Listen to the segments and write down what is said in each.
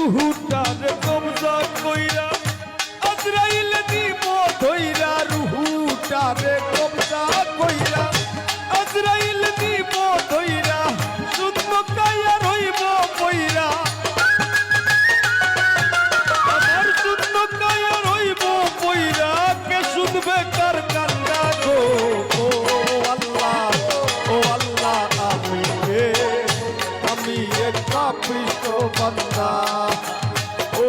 রুহুটারে কবজা কইরা আজরাইল দিব ধইরা, রুহুটারে কবজা কইরা আজরাইল দিব ধইরা, শূন্য কায়া রইব কইরা, আমার শূন্য কায়া রইব কইরা, কে শুনবে কার কান্না গো। ও আল্লাহ, ও আল্লাহ, আমি এক পাপিষ্ঠ বান্দা। ও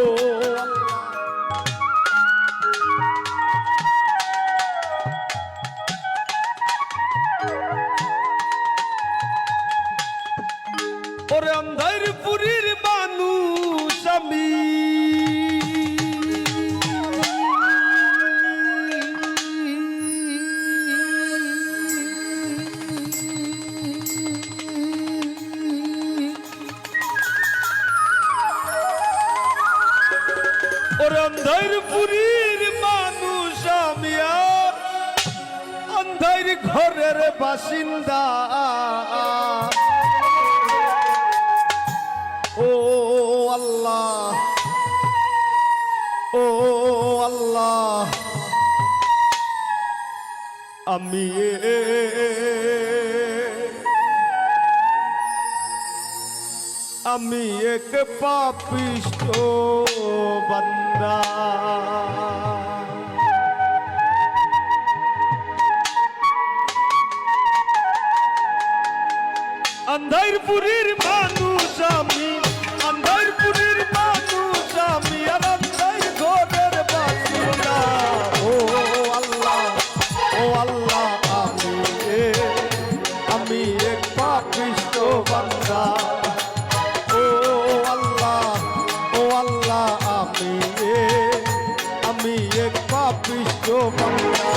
ওরে অন্ধার পুরীর মানুষ আমি, ওরে অন্ধার পুরীর মানুষ আমি, আর অন্ধার ঘরের বাসিন্দা। ও আল্লাহ, ও আল্লাহ, আমি এক পাপিষ্ঠ বান্দা। আন্ধারপুরীর মানুষ আমি, আন্ধারপুরীর মানুষ আমি, আর আন্ধার ঘরের বাসিন্দা। ও আল্লাহ, ও আল্লাহ, আমি এক পাপিষ্ঠ বান্দা। ও আল্লাহ, ও আল্লাহ, আমি এক পাপিষ্ঠ বান্দা।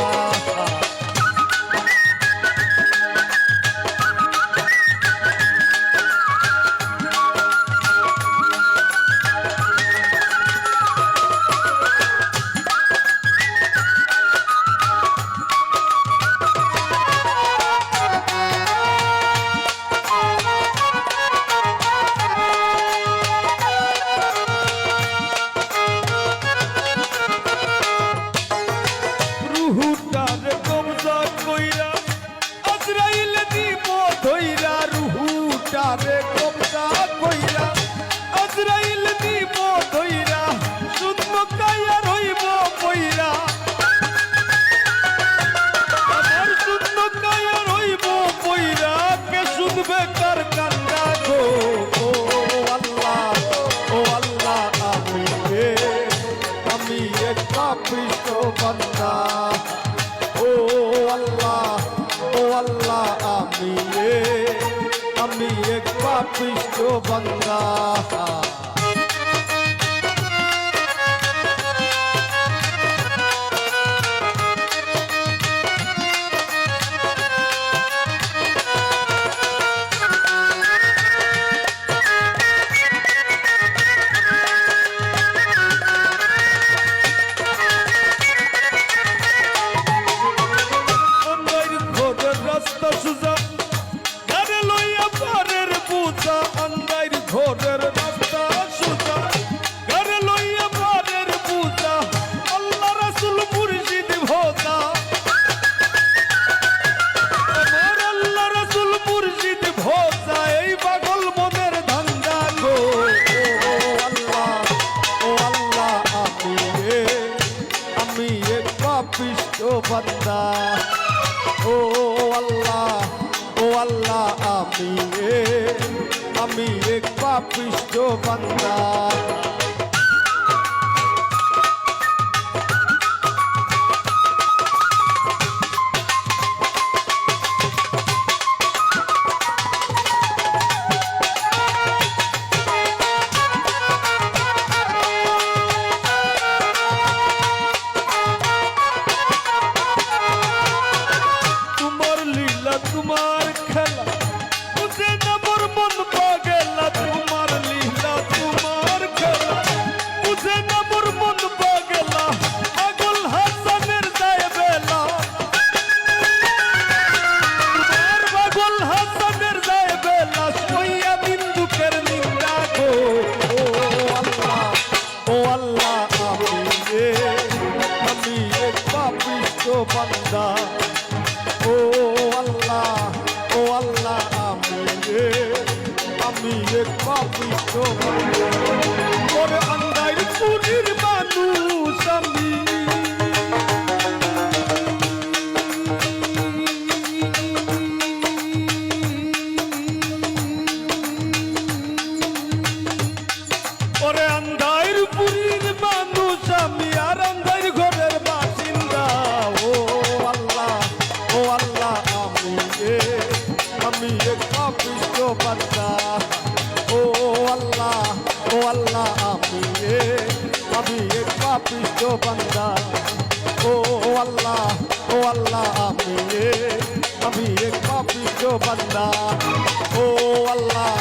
রুহুটারে কবজা কইরা আজরাইল দিব ধইরা, রুহুটারে কবজা কইরা আজরাইল দিব ধইরা, শূন্য কায়া রইব কইরা, আমার শূন্য কায়া রইব কইরা, কে শুনবে কার কান্না গো। ও আল্লাহ, ও আল্লাহ, আমি এক পাপিষ্ঠ বান্দা। ও আল্লাহ, ও আল্লাহ, আমি এক পাপিষ্ঠ বান্দা। রাস্তা সুজা গাড়ি লইয়া পরের পূজা, অন্ধার ঘরের রাস্তা সুজা গাড়ি লইয়া পরের পূজা, আল্লাহ রাসূল মুর্শিদ ভোজা, আমার আল্লাহ রাসূল মুর্শিদ ভোজা, এই পাগল মনের ধান্দা গো। ও আল্লাহ, ও আল্লাহ, আমি এক পাপিষ্ঠ বান্দা। ও আল্লাহ, ও আল্লাহ, আমি এক পাপিষ্ঠ বান্দা। তোমার লীলা, তোমার খেলা, বুঝে না মোর মন পাগেলা, তোমার লীলা, তোমার খেলা, বান্দা ও আল্লাহ আমি এক পাপিষ্ঠ বান্দা ওরে আন্দাইর পুরীর মানুষ আমি ওরে আন্দাইর পুরীর মানুষ আমি আর আন্দাইর ঘরের বাসিন্দা ও আল্লাহ আমি এক পাপিষ্ঠ বান্দা ও আল্লাহ আমি এক পাপিষ্ঠ বান্দা ও আল্লাহ আমি এক পাপিষ্ঠ বান্দা ও আল্লাহ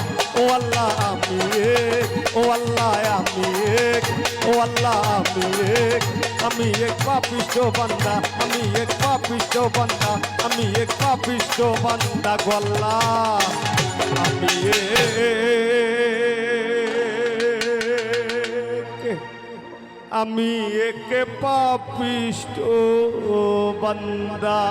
আমি আমি এক পাপিষ্ঠ বান্দা আমি এক পাপিষ্ঠ বান্দা আমি এক পাপিষ্ঠ বান্দা গো আল্লাহ আমি এক পাপিষ্ঠ বান্দা।